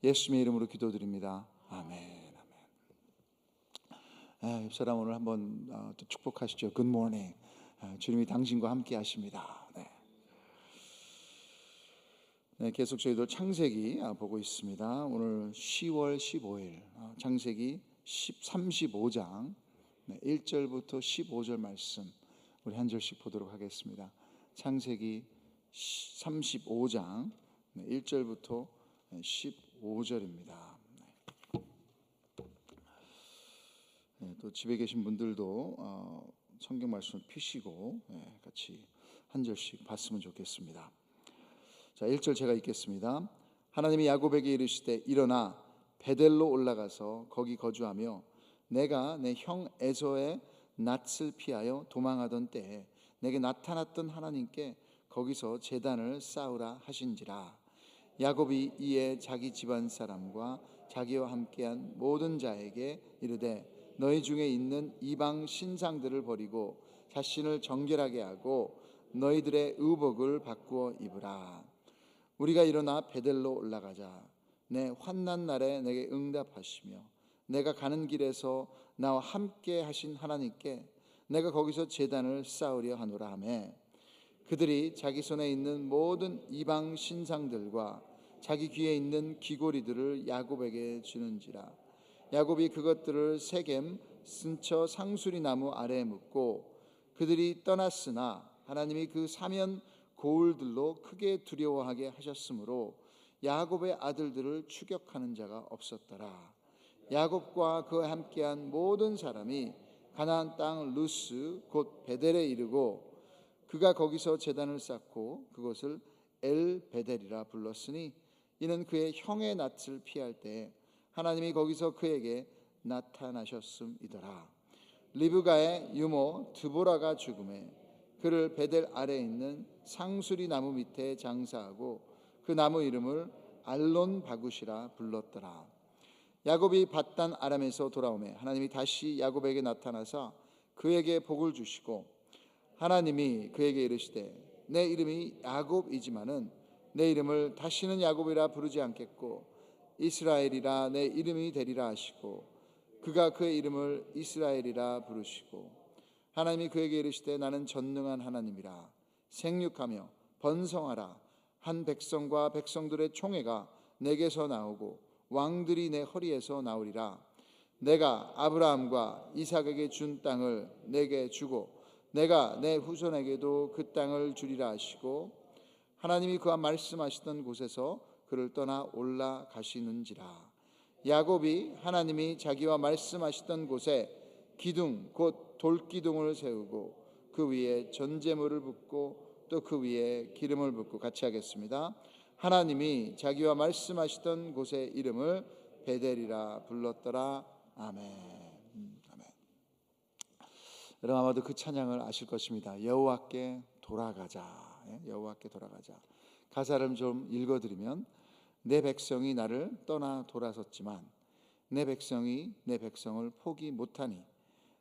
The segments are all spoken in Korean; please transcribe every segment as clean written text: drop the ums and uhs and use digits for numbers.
예수님의 이름으로 기도드립니다. 아멘. 아멘. 옆 사람 오늘 한번 또 축복하시죠. Good morning. 주님이 당신과 함께 하십니다. 네, 계속 저희도 창세기 보고 있습니다. 오늘 10월 15일 창세기 35장 1절부터 15절 말씀 우리 한 절씩 보도록 하겠습니다. 창세기 35장 1절부터 15절입니다. 또 집에 계신 분들도 성경 말씀을 펴시고 같이 한 절씩 봤으면 좋겠습니다. 자, 1절 제가 읽겠습니다. 하나님이 야곱에게 이르시되 일어나 베델로 올라가서 거기 거주하며 내가 내 형 에서의 낯을 피하여 도망하던 때에 내게 나타났던 하나님께 거기서 제단을 쌓으라 하신지라. 야곱이 이에 자기 집안 사람과 자기와 함께한 모든 자에게 이르되 너희 중에 있는 이방 신상들을 버리고 자신을 정결하게 하고 너희들의 의복을 바꾸어 입으라. 우리가 일어나 베델로 올라가자. 내 환난 날에 내게 응답하시며 내가 가는 길에서 나와 함께 하신 하나님께 내가 거기서 제단을 쌓으려 하노라 하매 그들이 자기 손에 있는 모든 이방 신상들과 자기 귀에 있는 귀고리들을 야곱에게 주는지라. 야곱이 그것들을 세겜 쓴처 상수리 나무 아래에 묻고 그들이 떠났으나 하나님이 그 사면 고울들로 크게 두려워하게 하셨으므로 야곱의 아들들을 추격하는 자가 없었더라. 야곱과 그와 함께한 모든 사람이 가나안 땅 루스 곧 베델에 이르고 그가 거기서 제단을 쌓고 그것을 엘 베델이라 불렀으니 이는 그의 형의 낯을 피할 때 하나님이 거기서 그에게 나타나셨음이더라. 리브가의 유모 드보라가 죽음에 그를 베델 아래에 있는 상수리 나무 밑에 장사하고 그 나무 이름을 알론 바굿이라 불렀더라. 야곱이 밧단 아람에서 돌아오매 하나님이 다시 야곱에게 나타나사 그에게 복을 주시고 하나님이 그에게 이르시되 내 이름이 야곱이지만은 내 이름을 다시는 야곱이라 부르지 않겠고 이스라엘이라 내 이름이 되리라 하시고 그가 그의 이름을 이스라엘이라 부르시고 하나님이 그에게 이르시되 나는 전능한 하나님이라 생육하며 번성하라. 한 백성과 백성들의 총회가 내게서 나오고 왕들이 내 허리에서 나오리라. 내가 아브라함과 이삭에게 준 땅을 내게 주고 내가 내 후손에게도 그 땅을 주리라 하시고 하나님이 그와 말씀하시던 곳에서 그를 떠나 올라가시는지라. 야곱이 하나님이 자기와 말씀하시던 곳에 기둥 곧 돌기둥을 세우고 그 위에 전제물을 붓고 또 그 위에 기름을 붓고 같이 하겠습니다. 하나님이 자기와 말씀하시던 곳의 이름을 베델이라 불렀더라. 아멘. 아멘. 여러분 아마도 그 찬양을 아실 것입니다. 여호와께 돌아가자. 여호와께 돌아가자. 가사를 좀 읽어드리면 내 백성이 나를 떠나 돌아섰지만 내 백성이 내 백성을 포기 못하니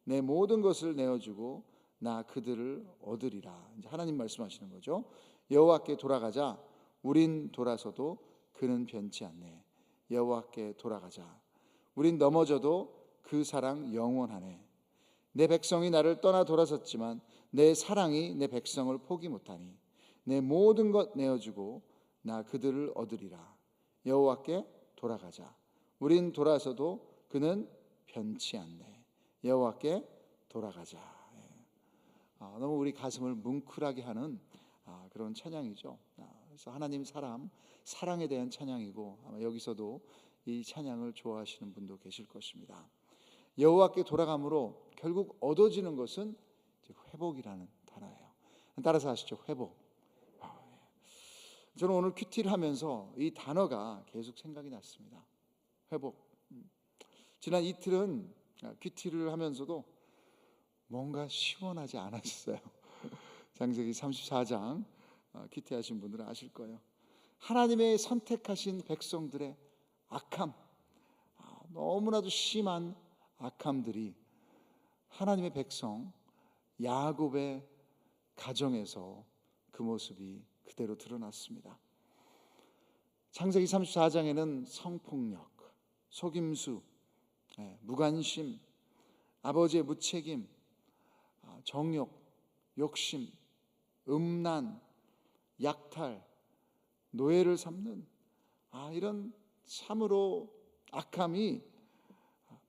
내 모든 것을 내어주고 나 그들을 얻으리라. 이제 하나님 말씀하시는 거죠. 여호와께 돌아가자. 우린 돌아서도 그는 변치 않네. 여호와께 돌아가자. 우린 넘어져도 그 사랑 영원하네. 내 백성이 나를 떠나 돌아섰지만 내 사랑이 내 백성을 포기 못하니 내 모든 것 내어주고 나 그들을 얻으리라. 여호와께 돌아가자. 우린 돌아서도 그는 변치 않네. 여호와께 돌아가자. 너무 우리 가슴을 뭉클하게 하는 그런 찬양이죠. 그래서 하나님 사랑에 대한 찬양이고 아마 여기서도 이 찬양을 좋아하시는 분도 계실 것입니다. 여호와께 돌아감으로 결국 얻어지는 것은 회복이라는 단어예요. 따라서 하시죠. 회복. 저는 오늘 큐티를 하면서 이 단어가 계속 생각이 났습니다. 회복. 지난 이틀은 큐티를 하면서도 뭔가 시원하지 않았어요. 창세기 34장 큐티 하신 분들은 아실 거예요. 하나님의 선택하신 백성들의 악함, 너무나도 심한 악함들이 하나님의 백성 야곱의 가정에서 그 모습이 그대로 드러났습니다. 창세기 34장에는 성폭력, 속임수, 무관심, 아버지의 무책임, 정욕, 욕심, 음란, 약탈, 노예를 삼는 이런 참으로 악함이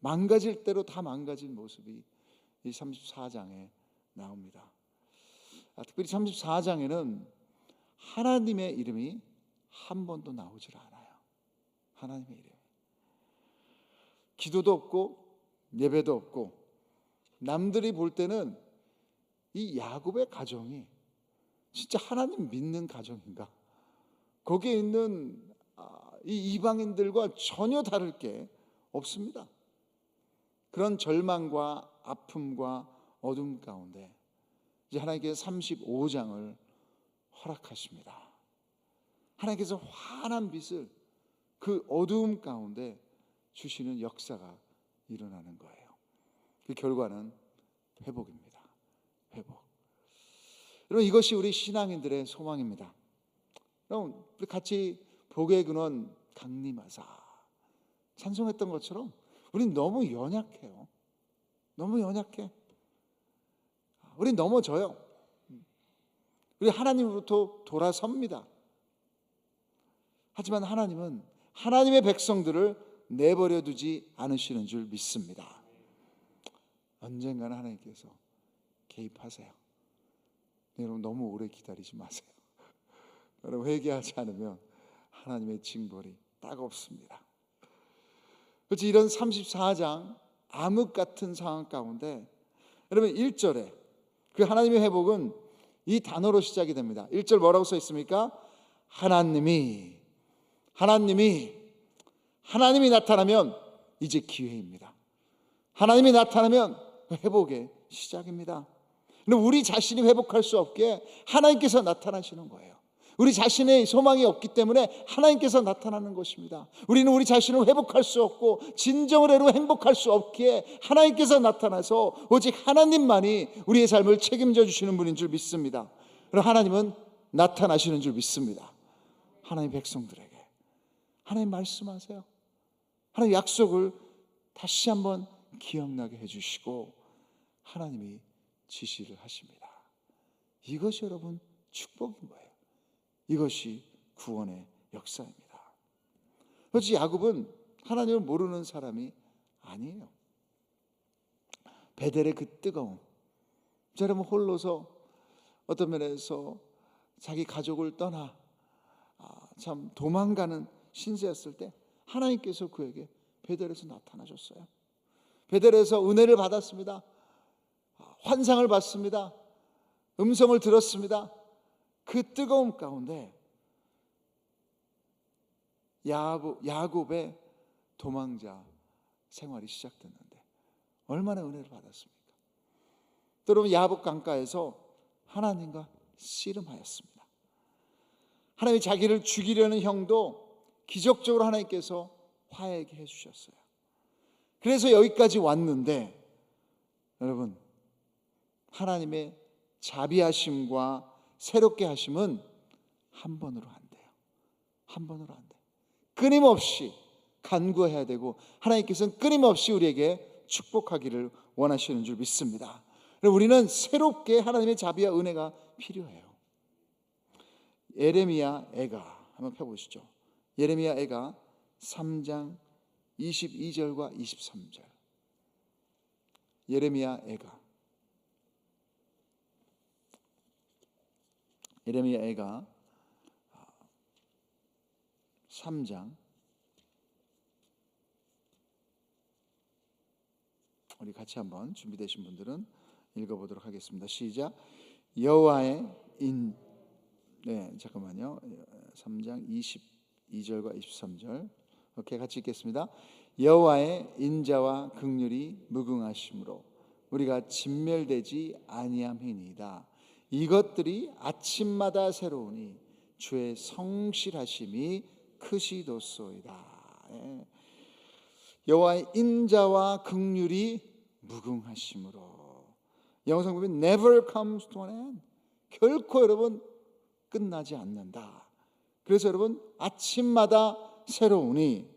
망가질 대로 다 망가진 모습이 이 34장에 나옵니다. 특별히 34장에는 하나님의 이름이 한 번도 나오질 않아요. 하나님의 이름. 기도도 없고 예배도 없고, 남들이 볼 때는 이 야곱의 가정이 진짜 하나님 믿는 가정인가? 거기에 있는 이 이방인들과 전혀 다를 게 없습니다. 그런 절망과 아픔과 어둠 가운데 이제 하나님께서 35장을 허락하십니다. 하나님께서 환한 빛을 그 어두움 가운데 주시는 역사가 일어나는 거예요. 그 결과는 회복입니다. 회복. 여러분, 이것이 우리 신앙인들의 소망입니다. 여러분, 우리 같이 복의 근원 강림하사 찬송했던 것처럼 우린 너무 연약해요. 너무 연약해. 우린 넘어져요. 우리 하나님으로부터 돌아섭니다. 하지만 하나님은 하나님의 백성들을 내버려 두지 않으시는 줄 믿습니다. 언젠가는 하나님께서 개입하세요. 여러분, 너무 오래 기다리지 마세요. 여러분, 회개하지 않으면 하나님의 징벌이 따갑습니다. 그렇지, 이런 34장 암흑 같은 상황 가운데 여러분 1절에 그 하나님의 회복은 이 단어로 시작이 됩니다. 1절 뭐라고 써 있습니까? 하나님이 나타나면 이제 기회입니다. 하나님이 나타나면 회복의 시작입니다. 우리 자신이 회복할 수 없게 하나님께서 나타나시는 거예요. 우리 자신의 소망이 없기 때문에 하나님께서 나타나는 것입니다. 우리는 우리 자신을 회복할 수 없고 진정으로 행복할 수 없기에 하나님께서 나타나서 오직 하나님만이 우리의 삶을 책임져 주시는 분인 줄 믿습니다. 그럼 하나님은 나타나시는 줄 믿습니다. 하나님 백성들에게 하나님 말씀하세요. 하나님 약속을 다시 한번 기억나게 해주시고 하나님이 지시를 하십니다. 이것이 여러분 축복인 거예요. 이것이 구원의 역사입니다. 그렇지, 야곱은 하나님을 모르는 사람이 아니에요. 베델의 그 뜨거움, 여러분 홀로서 어떤 면에서 자기 가족을 떠나 참 도망가는 신세였을 때 하나님께서 그에게 베델에서 나타나셨어요. 베델에서 은혜를 받았습니다. 환상을 받습니다. 음성을 들었습니다. 그 뜨거움 가운데 야곱의 도망자 생활이 시작됐는데 얼마나 은혜를 받았습니까? 또 여러분, 야복 강가에서 하나님과 씨름하였습니다. 하나님이 자기를 죽이려는 형도 기적적으로 하나님께서 화해하게 해주셨어요. 그래서 여기까지 왔는데 여러분, 하나님의 자비하심과 새롭게 하심은 한 번으로 안 돼요. 한 번으로 안 돼요. 끊임없이 간구해야 되고 하나님께서는 끊임없이 우리에게 축복하기를 원하시는 줄 믿습니다. 우리는 새롭게 하나님의 자비와 은혜가 필요해요. 예레미야 애가 한번 펴보시죠. 예레미야 애가 3장 22절과 23절. 예레미야 애가 3장 우리 같이 한번 준비되신 분들은 읽어보도록 하겠습니다. 시작. 여호와의 3장 22절과 23절 오케이, 같이 읽겠습니다. 여호와의 인자와 긍휼이 무궁하심으로 우리가 진멸되지 아니함이니이다. 이것들이 아침마다 새로우니 주의 성실하심이 크시도소이다. 여호와의 인자와 긍휼이 무궁하심으로. 영성법이 never comes to an end. 결코 여러분 끝나지 않는다. 그래서 여러분, 아침마다 새로우니,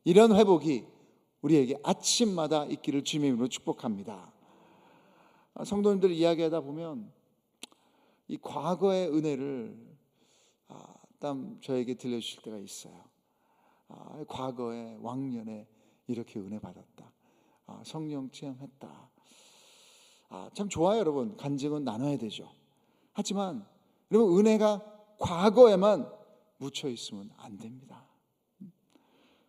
이런 회복이 우리에게 아침마다 있기를 주님의 이름으로 축복합니다. 성도님들 이야기하다 보면 이 과거의 은혜를 저에게 들려주실 때가 있어요. 과거에 왕년에 이렇게 은혜 받았다, 성령 체험했다. 참 좋아요 여러분. 간증은 나눠야 되죠. 하지만 여러분, 은혜가 과거에만 묻혀 있으면 안 됩니다.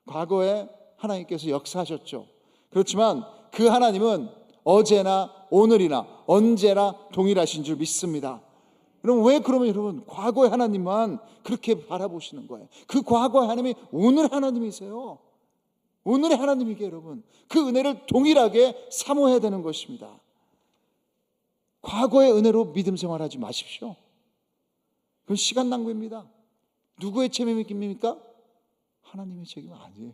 과거에 하나님께서 역사하셨죠. 그렇지만 그 하나님은 어제나 오늘이나 언제나 동일하신 줄 믿습니다. 그럼 왜 그러면 여러분 과거의 하나님만 그렇게 바라보시는 거예요? 그 과거의 하나님이 오늘 하나님이세요. 오늘의 하나님이게 여러분, 그 은혜를 동일하게 사모해야 되는 것입니다. 과거의 은혜로 믿음 생활하지 마십시오. 그건 시간 낭비입니다. 누구의 책임입니까? 하나님의 책임 아니에요.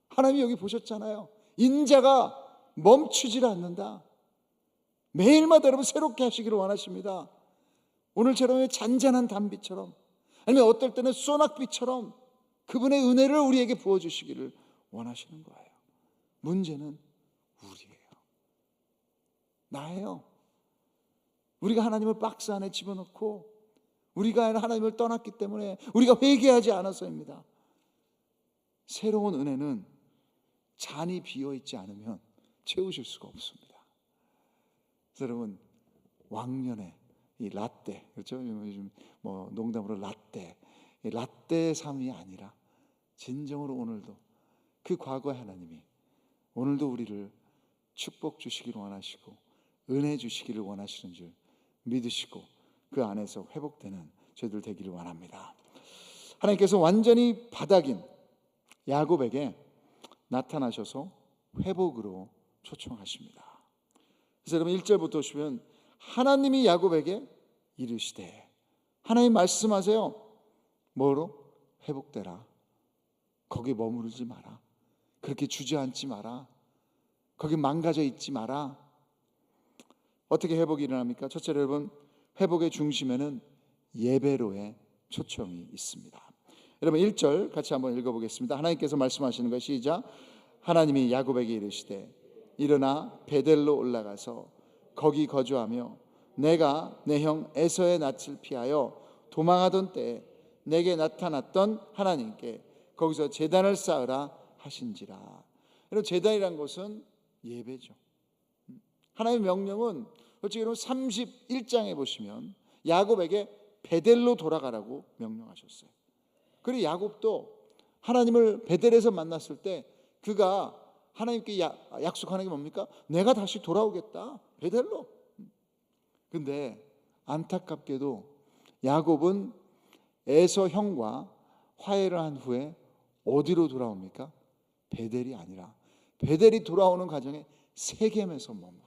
하나님이 여기 보셨잖아요. 인자가 멈추질 않는다. 매일마다 여러분 새롭게 하시기를 원하십니다. 오늘처럼 잔잔한 단비처럼, 아니면 어떨 때는 소낙비처럼 그분의 은혜를 우리에게 부어주시기를 원하시는 거예요. 문제는 우리예요. 나예요. 우리가 하나님을 박스 안에 집어넣고 우리가 하나님을 떠났기 때문에, 우리가 회개하지 않아서입니다. 새로운 은혜는 잔이 비어있지 않으면 채우실 수가 없습니다. 그래서 여러분, 왕년에 이 라떼, 그렇죠? 요즘 농담으로 라떼 삶이 아니라 진정으로 오늘도 그 과거의 하나님이 오늘도 우리를 축복 주시기를 원하시고 은혜 주시기를 원하시는 줄 믿으시고 그 안에서 회복되는 저희들 되기를 원합니다. 하나님께서 완전히 바닥인 야곱에게 나타나셔서 회복으로 초청하십니다. 그래서 여러분 1절부터 보시면 하나님이 야곱에게 이르시되, 하나님 말씀하세요. 뭐로? 회복되라. 거기 머무르지 마라. 그렇게 주저앉지 마라. 거기 망가져 있지 마라. 어떻게 회복이 일어납니까? 첫째로 여러분, 회복의 중심에는 예배로의 초청이 있습니다. 여러분 1절 같이 한번 읽어보겠습니다. 하나님께서 말씀하시는 것이, 시작. 하나님이 야곱에게 이르시되 일어나 베델로 올라가서 거기 거주하며 내가 내 형 에서의 낯을 피하여 도망하던 때에 내게 나타났던 하나님께 거기서 제단을 쌓으라 하신지라. 여러분, 제단이란 것은 예배죠. 하나님의 명령은 솔직히 31장에 보시면 야곱에게 베델로 돌아가라고 명령하셨어요. 그리고 야곱도 하나님을 베델에서 만났을 때 그가 하나님께 약속하는 게 뭡니까? 내가 다시 돌아오겠다, 베델로. 근데 안타깝게도 야곱은 에서 형과 화해를 한 후에 어디로 돌아옵니까? 베델이 아니라, 베델이 돌아오는 과정에 세겜에서 머물어요.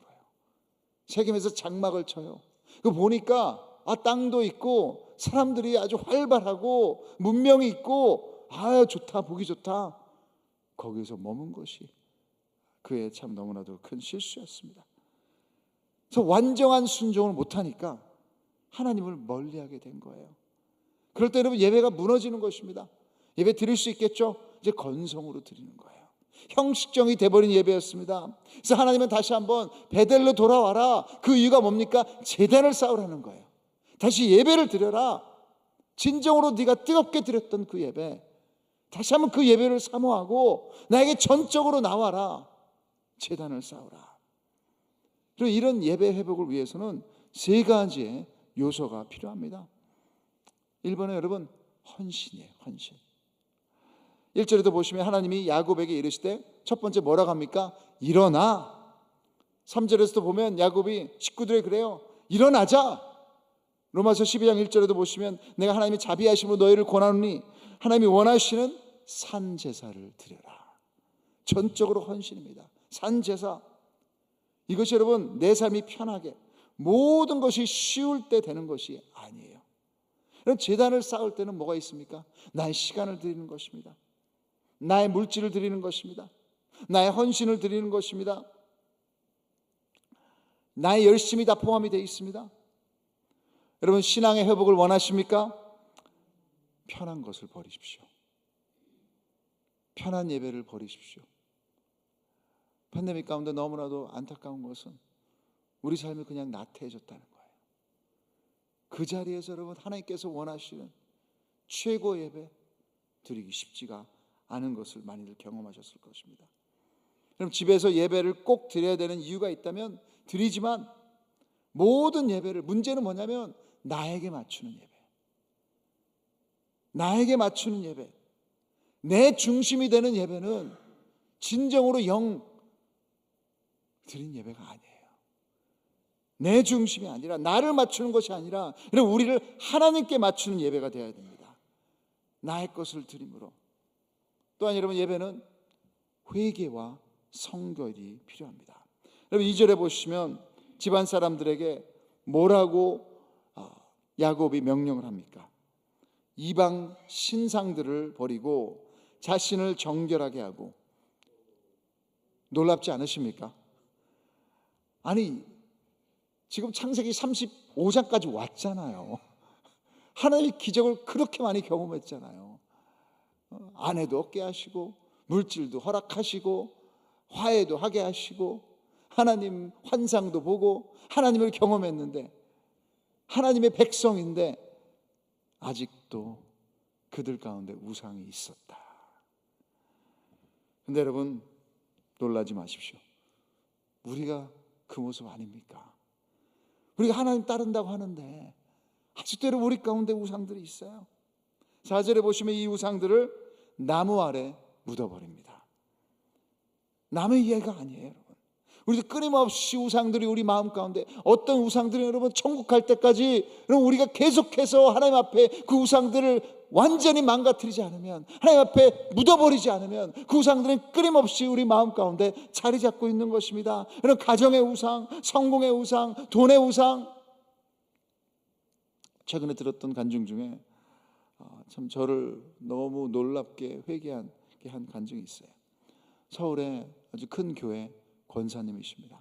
세겜에서 장막을 쳐요. 그 보니까 땅도 있고 사람들이 아주 활발하고 문명이 있고 좋다, 보기 좋다. 거기서 머문 것이 그의 참 너무나도 큰 실수였습니다. 그래서 완전한 순종을 못하니까 하나님을 멀리하게 된 거예요. 그럴 때 여러분, 예배가 무너지는 것입니다. 예배 드릴 수 있겠죠? 이제 건성으로 드리는 거예요. 형식적이 돼버린 예배였습니다. 그래서 하나님은 다시 한번 베델로 돌아와라. 그 이유가 뭡니까? 제단을 쌓으라는 거예요. 다시 예배를 드려라. 진정으로 네가 뜨겁게 드렸던 그 예배, 다시 한번 그 예배를 사모하고 나에게 전적으로 나와라. 제단을 쌓으라. 그리고 이런 예배 회복을 위해서는 세 가지의 요소가 필요합니다. 1번은 여러분, 헌신이에요. 헌신. 1절에도 보시면 하나님이 야곱에게 이르시되, 첫 번째 뭐라고 합니까? 일어나. 3절에서도 보면 야곱이 식구들에게 그래요. 일어나자. 로마서 12장 1절에도 보시면 내가 하나님의 자비하심으로 너희를 권하노니 하나님이 원하시는 산제사를 드려라. 전적으로 헌신입니다. 산제사. 이것이 여러분, 내 삶이 편하게 모든 것이 쉬울 때 되는 것이 아니에요. 제단을 쌓을 때는 뭐가 있습니까? 나의 시간을 드리는 것입니다. 나의 물질을 드리는 것입니다. 나의 헌신을 드리는 것입니다. 나의 열심이 다 포함이 되어 있습니다. 여러분, 신앙의 회복을 원하십니까? 편한 것을 버리십시오. 편한 예배를 버리십시오. 팬데믹 가운데 너무나도 안타까운 것은 우리 삶이 그냥 나태해졌다는 거예요. 그 자리에서 여러분 하나님께서 원하시는 최고 예배 드리기 쉽지가 않은 것을 많이들 경험하셨을 것입니다. 그럼 집에서 예배를 꼭 드려야 되는 이유가 있다면 드리지만 모든 예배를, 문제는 뭐냐면 나에게 맞추는 예배, 나에게 맞추는 예배, 내 중심이 되는 예배는 진정으로 영 드린 예배가 아니에요. 내 중심이 아니라, 나를 맞추는 것이 아니라 우리를 하나님께 맞추는 예배가 되어야 됩니다. 나의 것을 드림으로. 또한 여러분, 예배는 회개와 성결이 필요합니다. 여러분 2절에 보시면 집안 사람들에게 뭐라고 야곱이 명령을 합니까? 이방 신상들을 버리고 자신을 정결하게 하고. 놀랍지 않으십니까? 아니, 지금 창세기 35장까지 왔잖아요. 하나님의 기적을 그렇게 많이 경험했잖아요. 아내도 얻게 하시고, 물질도 허락하시고, 화해도 하게 하시고, 하나님 환상도 보고 하나님을 경험했는데, 하나님의 백성인데 아직도 그들 가운데 우상이 있었다. 근데 여러분 놀라지 마십시오. 우리가 그 모습 아닙니까? 우리가 하나님 따른다고 하는데 아직도 우리 가운데 우상들이 있어요. 4절에 보시면 이 우상들을 나무 아래 묻어버립니다. 남의 이해가 아니에요, 여러분. 우리도 끊임없이 우상들이 우리 마음 가운데, 어떤 우상들이 여러분 천국 갈 때까지 여러분 우리가 계속해서 하나님 앞에 그 우상들을 완전히 망가뜨리지 않으면, 하나님 앞에 묻어버리지 않으면 그 우상들은 끊임없이 우리 마음 가운데 자리 잡고 있는 것입니다. 여러분, 가정의 우상, 성공의 우상, 돈의 우상. 최근에 들었던 간증 중에 참 저를 너무 놀랍게 회개한 한 간증이 있어요. 서울에 아주 큰 교회 권사님이십니다.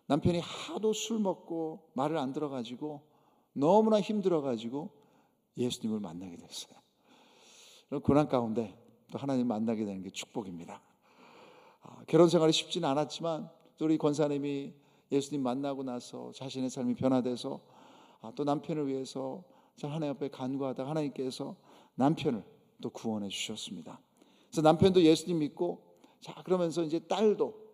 남편이 하도 술 먹고 말을 안 들어가지고 너무나 힘들어가지고 예수님을 만나게 됐어요. 고난 가운데 또 하나님 만나게 되는 게 축복입니다. 결혼 생활이 쉽지는 않았지만 또 우리 권사님이 예수님 만나고 나서 자신의 삶이 변화돼서 또 남편을 위해서 하나님 앞에 간구하다가 하나님께서 남편을 또 구원해 주셨습니다. 그래서 남편도 예수님 믿고, 그러면서 이제 딸도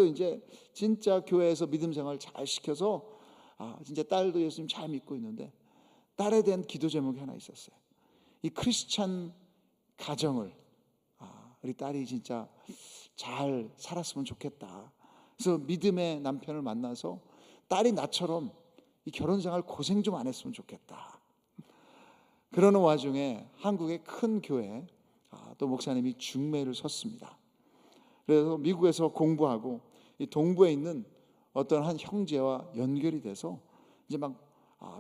이제 진짜 교회에서 믿음 생활 잘 시켜서 진짜 딸도 예수님 잘 믿고 있는데, 딸에 대한 기도 제목이 하나 있었어요. 이 크리스찬 가정을 우리 딸이 진짜 잘 살았으면 좋겠다. 그래서 믿음의 남편을 만나서 딸이 나처럼 이 결혼 생활 고생 좀 안 했으면 좋겠다. 그러는 와중에 한국의 큰 교회 또 목사님이 중매를 섰습니다. 그래서 미국에서 공부하고 이 동부에 있는 어떤 한 형제와 연결이 돼서 이제 막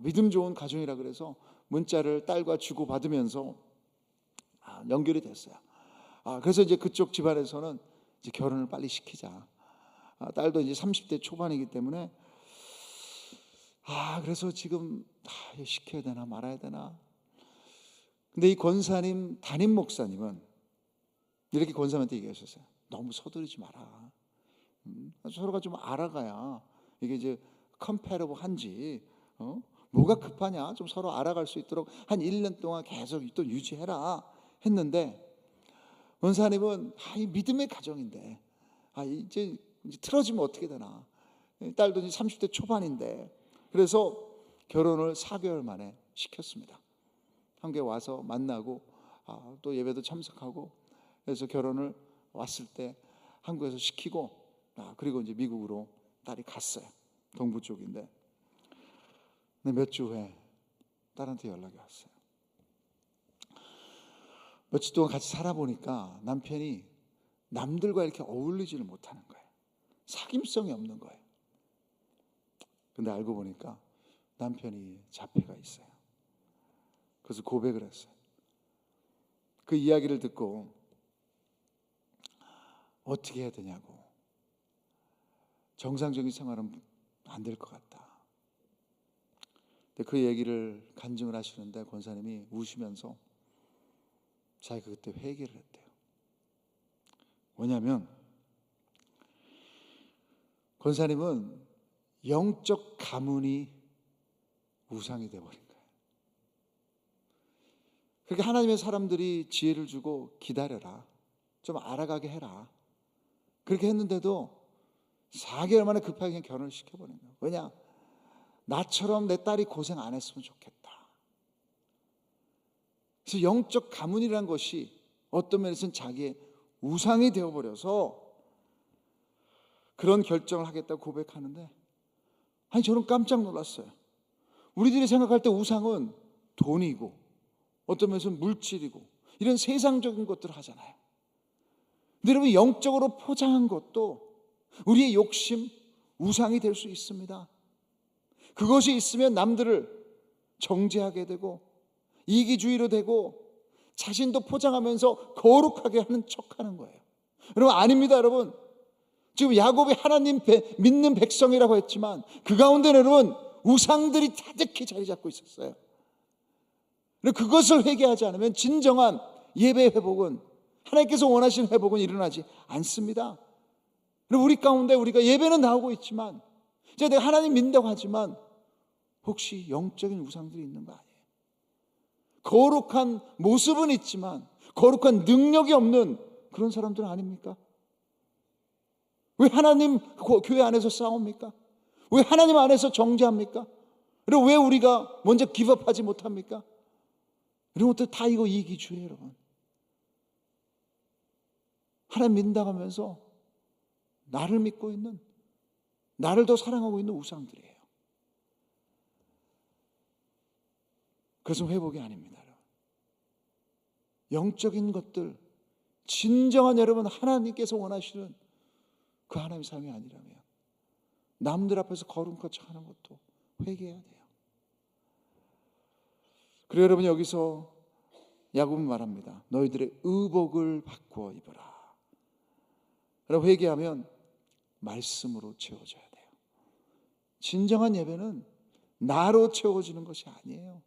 믿음 좋은 가정이라 그래서 문자를 딸과 주고 받으면서 연결이 됐어요. 그래서 이제 그쪽 집안에서는 이제 결혼을 빨리 시키자. 딸도 이제 30대 초반이기 때문에 그래서 지금 시켜야 되나 말아야 되나. 근데 이 권사님, 담임 목사님은 이렇게 권사님한테 얘기하셨어요. 너무 서두르지 마라. 서로가 좀 알아가야 이게 이제 컴패러블 한지, 뭐가 급하냐, 좀 서로 알아갈 수 있도록 한 1년 동안 계속 또 유지해라 했는데, 권사님은 이 믿음의 가정인데 이제 틀어지면 어떻게 되나. 딸도 이제 30대 초반인데, 그래서 결혼을 4개월 만에 시켰습니다. 한국에 와서 만나고 또 예배도 참석하고, 그래서 결혼을 왔을 때 한국에서 시키고, 그리고 이제 미국으로 딸이 갔어요. 동부 쪽인데. 근데 몇 주 후에 딸한테 연락이 왔어요. 며칠 동안 같이 살아보니까 남편이 남들과 이렇게 어울리지를 못하는 거예요. 사귐성이 없는 거예요. 근데 알고 보니까 남편이 자폐가 있어요. 그래서 고백을 했어요. 그 이야기를 듣고 어떻게 해야 되냐고. 정상적인 생활은 안 될 것 같다. 근데 그 얘기를 간증을 하시는데 권사님이 우시면서 자기가 그때 회개를 했대요. 뭐냐면 권사님은 영적 가문이 우상이 되어버린 거예요. 그러니까 하나님의 사람들이 지혜를 주고 기다려라, 좀 알아가게 해라, 그렇게 했는데도 4개월 만에 급하게 결혼을 시켜버린 거예요. 왜냐? 나처럼 내 딸이 고생 안 했으면 좋겠다. 그래서 영적 가문이라는 것이 어떤 면에서는 자기의 우상이 되어버려서 그런 결정을 하겠다고 고백하는데, 아니 저는 깜짝 놀랐어요. 우리들이 생각할 때 우상은 돈이고 어떤 면에서는 물질이고 이런 세상적인 것들을 하잖아요. 근데 여러분, 영적으로 포장한 것도 우리의 욕심, 우상이 될 수 있습니다. 그것이 있으면 남들을 정죄하게 되고 이기주의로 되고 자신도 포장하면서 거룩하게 하는 척하는 거예요. 여러분, 아닙니다. 여러분, 지금 야곱이 하나님 믿는 백성이라고 했지만 그 가운데 여러분 우상들이 가득히 자리 잡고 있었어요. 그것을 회개하지 않으면 진정한 예배 회복은, 하나님께서 원하시는 회복은 일어나지 않습니다. 우리 가운데 우리가 예배는 나오고 있지만, 내가 하나님 믿는다고 하지만 혹시 영적인 우상들이 있는 거 아니에요? 거룩한 모습은 있지만 거룩한 능력이 없는 그런 사람들은 아닙니까? 왜 하나님 교회 안에서 싸웁니까? 왜 하나님 안에서 정죄합니까? 그리고 왜 우리가 먼저 기업하지 못합니까? 이런 것들 다 이거 이기주의예요, 여러분. 하나님 믿는다고 하면서 나를 믿고 있는, 나를 더 사랑하고 있는 우상들이에요. 그것은 회복이 아닙니다, 여러분. 영적인 것들, 진정한 여러분 하나님께서 원하시는 그 하나님의 삶이 아니라면 남들 앞에서 거룩한 척 하는 것도 회개해야 돼요. 그리고 여러분, 여기서 야곱은 말합니다. 너희들의 의복을 바꾸어 입어라. 그리고 회개하면 말씀으로 채워져야 돼요. 진정한 예배는 나로 채워지는 것이 아니에요.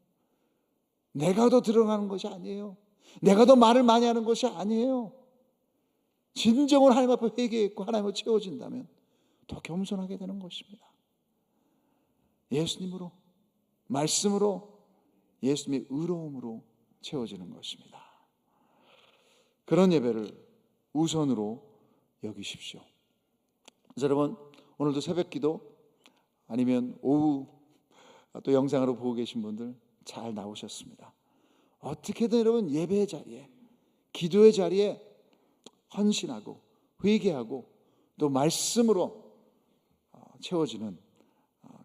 내가 더 들어가는 것이 아니에요. 내가 더 말을 많이 하는 것이 아니에요. 진정으로 하나님 앞에 회개했고 하나님을 채워진다면 더 겸손하게 되는 것입니다. 예수님으로, 말씀으로, 예수님의 의로움으로 채워지는 것입니다. 그런 예배를 우선으로 여기십시오. 그래서 여러분, 오늘도 새벽 기도 아니면 오후 또 영상으로 보고 계신 분들 잘 나오셨습니다. 어떻게든 여러분 예배의 자리에, 기도의 자리에 헌신하고 회개하고 또 말씀으로 채워지는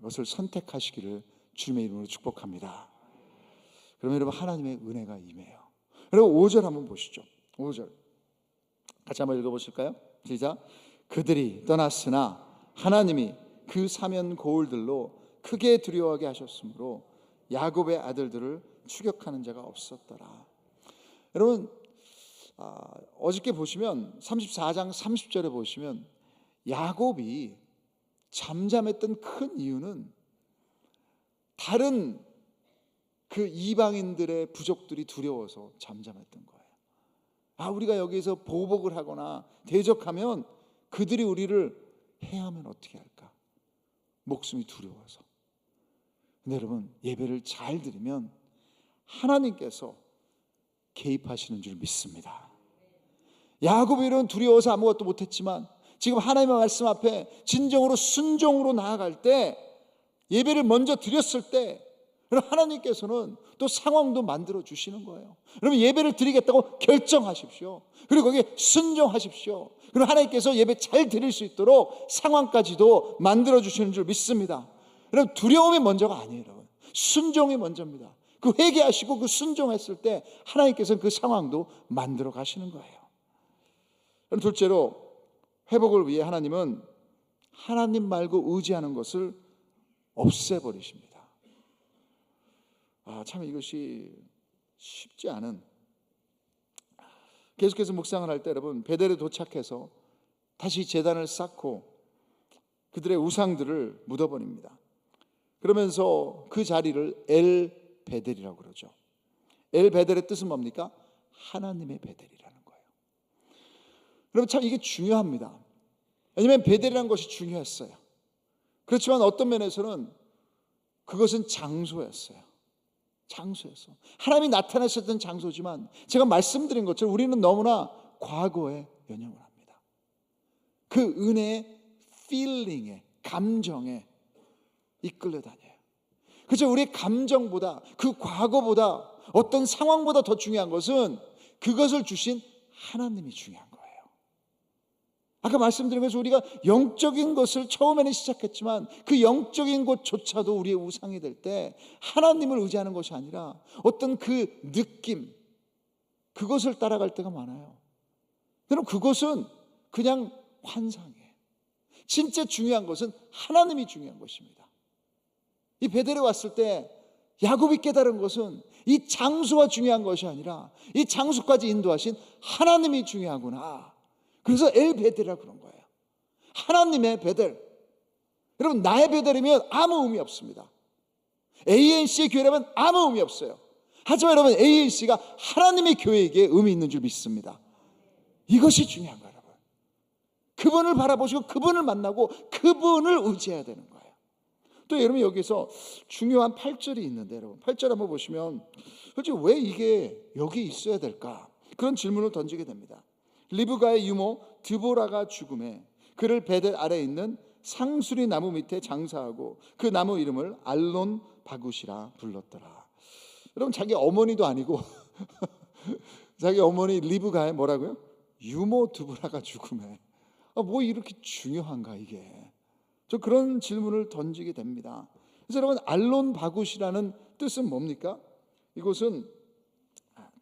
것을 선택하시기를 주님의 이름으로 축복합니다. 그러면 여러분 하나님의 은혜가 임해요. 여러분 5절 한번 보시죠. 5절 같이 한번 읽어보실까요? 시작. 그들이 떠났으나 하나님이 그 사면 고울들로 크게 두려워하게 하셨으므로 야곱의 아들들을 추격하는 자가 없었더라. 여러분 어저께 보시면 34장 30절에 보시면 야곱이 잠잠했던 큰 이유는 다른 그 이방인들의 부족들이 두려워서 잠잠했던 거예요. 우리가 여기서 보복을 하거나 대적하면 그들이 우리를 해하면 어떻게 할까? 목숨이 두려워서. 근데 여러분 예배를 잘 드리면 하나님께서 개입하시는 줄 믿습니다. 야곱이 이런 두려워서 아무것도 못했지만 지금 하나님의 말씀 앞에 진정으로 순종으로 나아갈 때, 예배를 먼저 드렸을 때 하나님께서는 또 상황도 만들어 주시는 거예요. 여러분 예배를 드리겠다고 결정하십시오. 그리고 거기에 순종하십시오. 그럼 하나님께서 예배 잘 드릴 수 있도록 상황까지도 만들어 주시는 줄 믿습니다. 여러분 두려움이 먼저가 아니에요. 여러분 순종이 먼저입니다. 그 회개하시고 그 순종했을 때 하나님께서는 그 상황도 만들어 가시는 거예요. 그럼 둘째로 회복을 위해 하나님은 하나님 말고 의지하는 것을 없애버리십니다. 참 이것이 쉽지 않은, 계속해서 묵상을 할 때 여러분 베델에 도착해서 다시 제단을 쌓고 그들의 우상들을 묻어버립니다. 그러면서 그 자리를 엘 베델이라고 그러죠. 엘 베델의 뜻은 뭡니까? 하나님의 베델이라는 거예요. 여러분 참 이게 중요합니다. 왜냐하면 베델이라는 것이 중요했어요. 그렇지만 어떤 면에서는 그것은 장소였어요. 장소였어. 하나님이 나타나셨던 장소지만 제가 말씀드린 것처럼 우리는 너무나 과거에 연연을 합니다. 그 은혜의 feeling에, 감정에 이끌려 다녀요. 그래서 우리의 감정보다, 그 과거보다, 어떤 상황보다 더 중요한 것은 그것을 주신 하나님이 중요한 거예요. 아까 말씀드린 것처럼 우리가 영적인 것을 처음에는 시작했지만 그 영적인 것조차도 우리의 우상이 될 때 하나님을 의지하는 것이 아니라 어떤 그 느낌, 그것을 따라갈 때가 많아요. 여러분 그것은 그냥 환상이에요. 진짜 중요한 것은 하나님이 중요한 것입니다. 이 베델에 왔을 때 야곱이 깨달은 것은 이 장소가 중요한 것이 아니라 이 장소까지 인도하신 하나님이 중요하구나. 그래서 엘 베델이라고 그런 거예요. 하나님의 베델. 여러분 나의 베델이면 아무 의미 없습니다. ANC의 교회라면 아무 의미 없어요. 하지만 여러분 ANC가 하나님의 교회에게 의미 있는 줄 믿습니다. 이것이 중요한 거예요. 여러분 그분을 바라보시고 그분을 만나고 그분을 의지해야 되는 거예요. 또 여러분 여기서 중요한 8절이 있는데 여러분 8절 한번 보시면 솔직히 왜 이게 여기 있어야 될까? 그런 질문을 던지게 됩니다. 리브가의 유모 드보라가 죽음에 그를 베델 아래에 있는 상수리 나무 밑에 장사하고 그 나무 이름을 알론 바굿이라 불렀더라. 여러분 자기 어머니도 아니고 자기 어머니 리브가의 뭐라고요? 유모 드보라가 죽음에 뭐 이렇게 중요한가 이게? 저 그런 질문을 던지게 됩니다. 그래서 여러분 알론 바굿이라는 뜻은 뭡니까? 이것은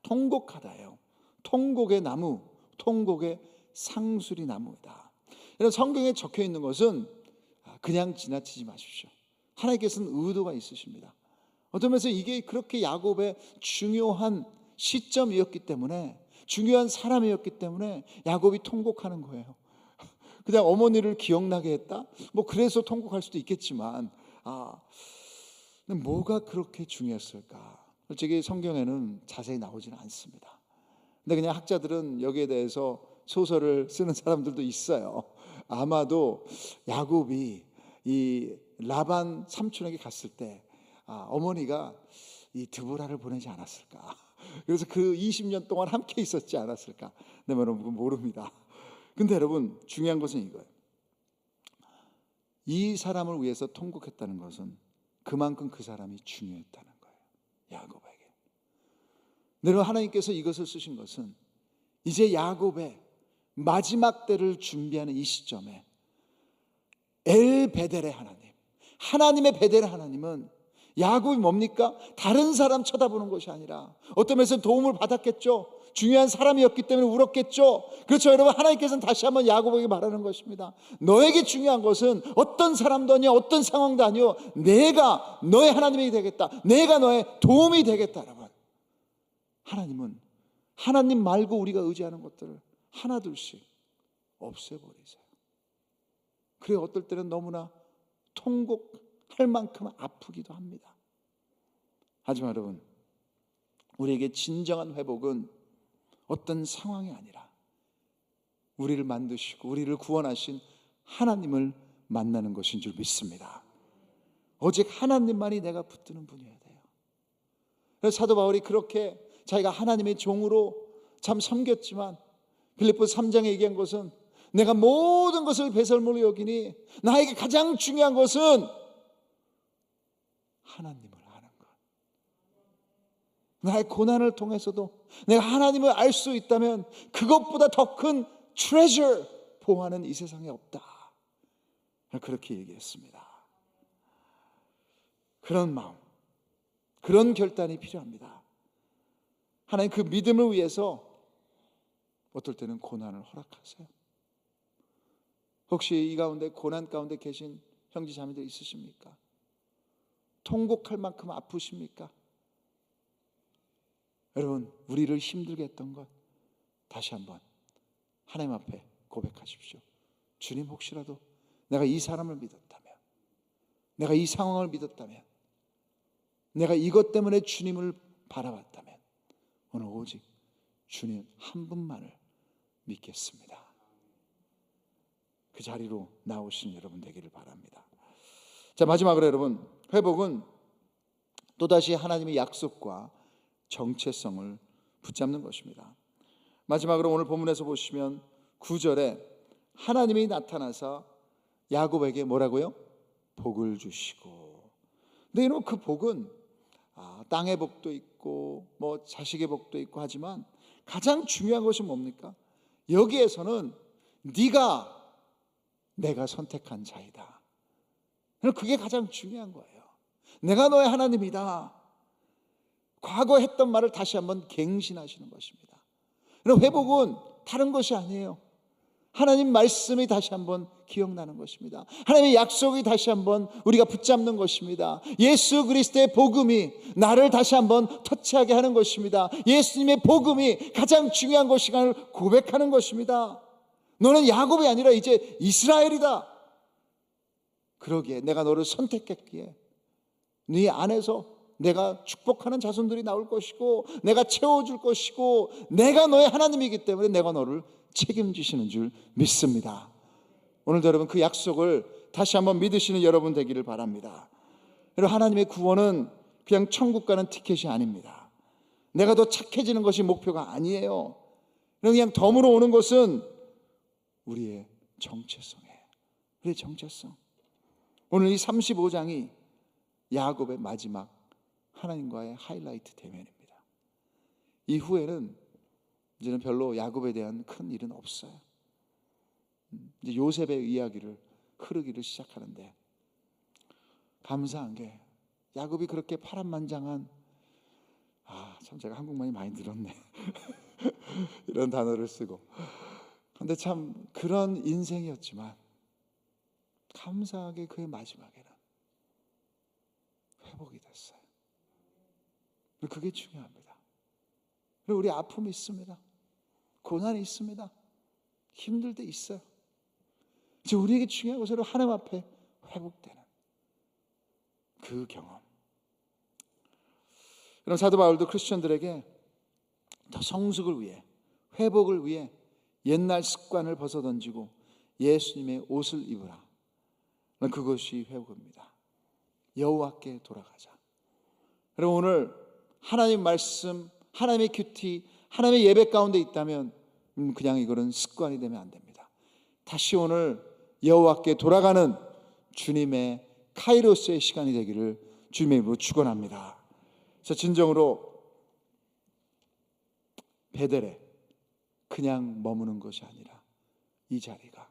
통곡하다예요. 통곡의 나무, 통곡의 상수리 나무이다. 여러분 성경에 적혀 있는 것은 그냥 지나치지 마십시오. 하나님께서는 의도가 있으십니다. 어떤 면에서 이게 그렇게 야곱의 중요한 시점이었기 때문에, 중요한 사람이었기 때문에 야곱이 통곡하는 거예요. 그냥 어머니를 기억나게 했다? 뭐 그래서 통곡할 수도 있겠지만 근데 뭐가 그렇게 중요했을까? 솔직히 성경에는 자세히 나오지는 않습니다. 근데 그냥 학자들은 여기에 대해서 소설을 쓰는 사람들도 있어요. 아마도 야곱이 이 라반 삼촌에게 갔을 때 어머니가 이 드보라를 보내지 않았을까? 그래서 그 20년 동안 함께 있었지 않았을까? 네, 여러분 모릅니다. 근데 여러분 중요한 것은 이거예요. 이 사람을 위해서 통곡했다는 것은 그만큼 그 사람이 중요했다는 거예요. 야곱에게. 여러분 하나님께서 이것을 쓰신 것은 이제 야곱의 마지막 때를 준비하는 이 시점에 엘 베델의 하나님, 하나님의 베델의 하나님은 야곱이 뭡니까? 다른 사람 쳐다보는 것이 아니라 어떤 면에서 도움을 받았겠죠. 중요한 사람이었기 때문에 울었겠죠. 그렇죠 여러분, 하나님께서는 다시 한번 야곱에게 말하는 것입니다. 너에게 중요한 것은 어떤 사람도 아니야, 어떤 상황도 아니요, 내가 너의 하나님이 되겠다, 내가 너의 도움이 되겠다. 여러분 하나님은 하나님 말고 우리가 의지하는 것들을 하나둘씩 없애버리세요. 그래 어떨 때는 너무나 통곡할 만큼 아프기도 합니다. 하지만 여러분 우리에게 진정한 회복은 어떤 상황이 아니라 우리를 만드시고 우리를 구원하신 하나님을 만나는 것인 줄 믿습니다. 오직 하나님만이 내가 붙드는 분이어야 돼요. 그래서 사도 바울이 그렇게 자기가 하나님의 종으로 참 섬겼지만 빌립보서 3장에 얘기한 것은 내가 모든 것을 배설물로 여기니 나에게 가장 중요한 것은 하나님을 아는 것. 나의 고난을 통해서도 내가 하나님을 알 수 있다면 그것보다 더 큰 treasure, 보화는 이 세상에 없다. 그렇게 얘기했습니다. 그런 마음, 그런 결단이 필요합니다. 하나님 그 믿음을 위해서 어떨 때는 고난을 허락하세요. 혹시 이 가운데 고난 가운데 계신 형제 자매들 있으십니까? 통곡할 만큼 아프십니까? 여러분 우리를 힘들게 했던 것 다시 한번 하나님 앞에 고백하십시오. 주님, 혹시라도 내가 이 사람을 믿었다면, 내가 이 상황을 믿었다면, 내가 이것 때문에 주님을 바라봤다면 오늘 오직 주님 한 분만을 믿겠습니다. 그 자리로 나오신 여러분 되기를 바랍니다. 자, 마지막으로 여러분, 회복은 또다시 하나님의 약속과 정체성을 붙잡는 것입니다. 마지막으로 오늘 본문에서 보시면 9절에 하나님이 나타나서 야곱에게 뭐라고요? 복을 주시고. 근데 여러분, 그 복은 땅의 복도 있고 뭐 자식의 복도 있고 하지만 가장 중요한 것이 뭡니까? 여기에서는 네가 내가 선택한 자이다. 그게 가장 중요한 거예요. 내가 너의 하나님이다. 과거 했던 말을 다시 한번 갱신하시는 것입니다. 회복은 다른 것이 아니에요. 하나님 말씀이 다시 한번 기억나는 것입니다. 하나님의 약속이 다시 한번 우리가 붙잡는 것입니다. 예수 그리스도의 복음이 나를 다시 한번 터치하게 하는 것입니다. 예수님의 복음이 가장 중요한 것이라는 고백하는 것입니다. 너는 야곱이 아니라 이제 이스라엘이다. 그러기에 내가 너를 선택했기에 네 안에서 내가 축복하는 자손들이 나올 것이고 내가 채워줄 것이고 내가 너의 하나님이기 때문에 내가 너를 책임지시는 줄 믿습니다. 오늘도 여러분 그 약속을 다시 한번 믿으시는 여러분 되기를 바랍니다. 여러분, 하나님의 구원은 그냥 천국 가는 티켓이 아닙니다. 내가 더 착해지는 것이 목표가 아니에요. 그냥 덤으로 오는 것은 우리의 정체성이에요. 우리의 정체성. 오늘 이 35장이 야곱의 마지막 하나님과의 하이라이트 대면입니다. 이후에는 이제는 별로 야곱에 대한 큰 일은 없어요. 이제 요셉의 이야기를 흐르기를 시작하는데, 감사한 게 야곱이 그렇게 파란만장한, 참 제가 한국말이 많이 늘었네 이런 단어를 쓰고, 근데 참 그런 인생이었지만 감사하게 그의 마지막에는 회복이 됐어요. 그게 중요합니다. 그리고 우리 아픔이 있습니다. 고난이 있습니다. 힘들 때 있어요. 이제 우리에게 중요한 것은 하나님 앞에 회복되는 그 경험. 그럼 사도 바울도 크리스천들에게 더 성숙을 위해, 회복을 위해 옛날 습관을 벗어던지고 예수님의 옷을 입으라. 그것이 회복입니다. 여호와께 돌아가자. 여러분, 오늘 하나님 말씀, 하나님의 큐티, 하나님의 예배 가운데 있다면 그냥 이거는 습관이 되면 안 됩니다. 다시 오늘 여호와께 돌아가는 주님의 카이로스의 시간이 되기를 주님의 이름으로 축원합니다. 그래서 진정으로 베델에 그냥 머무는 것이 아니라 이 자리가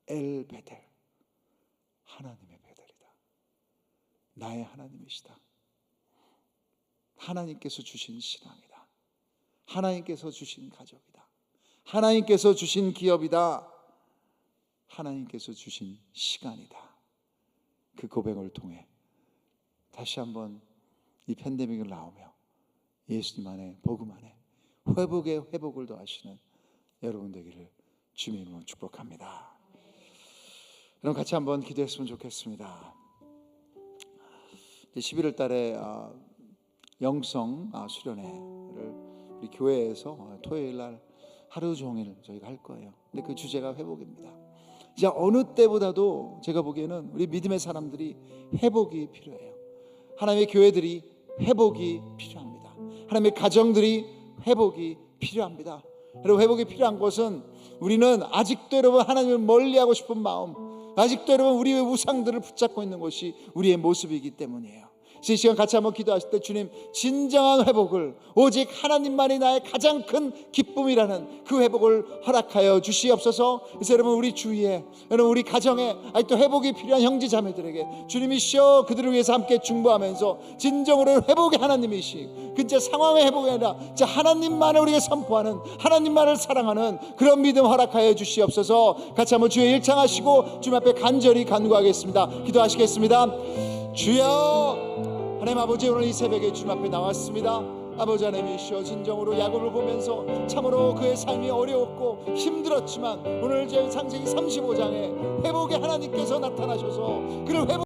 엘 베델, 하나님의 베델이다. 나의 하나님이시다. 하나님께서 주신 신앙이다. 하나님께서 주신 가족이다. 하나님께서 주신 기업이다. 하나님께서 주신 시간이다. 그 고백을 통해 다시 한번 이 팬데믹을 나오며 예수님 안에, 복음 안에 회복의 회복을 더하시는 여러분 되기를 주님의 이름으로 축복합니다. 여러분, 같이 한번 기도했으면 좋겠습니다. 11월 달에 영성 수련회를 우리 교회에서 토요일 날 하루 종일 저희가 할 거예요. 근데 그 주제가 회복입니다. 진짜 어느 때보다도 제가 보기에는 우리 믿음의 사람들이 회복이 필요해요. 하나님의 교회들이 회복이 필요합니다. 하나님의 가정들이 회복이 필요합니다. 여러분, 회복이 필요한 것은 우리는 아직도 여러분 하나님을 멀리하고 싶은 마음, 아직도 여러분 우리의 우상들을 붙잡고 있는 것이 우리의 모습이기 때문이에요. 이 시간 같이 한번 기도하실 때, 주님, 진정한 회복을, 오직 하나님만이 나의 가장 큰 기쁨이라는 그 회복을 허락하여 주시옵소서. 그래서 여러분, 우리 주위에, 여러분 우리 가정에 아직도 회복이 필요한 형제 자매들에게 주님이시여 그들을 위해서 함께 중보하면서 진정으로 회복의 하나님이시, 진짜 상황의 회복이 아니라 진짜 하나님만을 우리에게 선포하는, 하나님만을 사랑하는 그런 믿음 허락하여 주시옵소서. 같이 한번 주의 일창하시고 주님 앞에 간절히 간구하겠습니다. 기도하시겠습니다. 주여, 하나님 아버지, 오늘 이 새벽에 주님 앞에 나왔습니다. 아버지 하나님이시여, 진정으로 야곱을 보면서 참으로 그의 삶이 어려웠고 힘들었지만 오늘 제 창세기 35장에 회복의 하나님께서 나타나셔서 그를 회복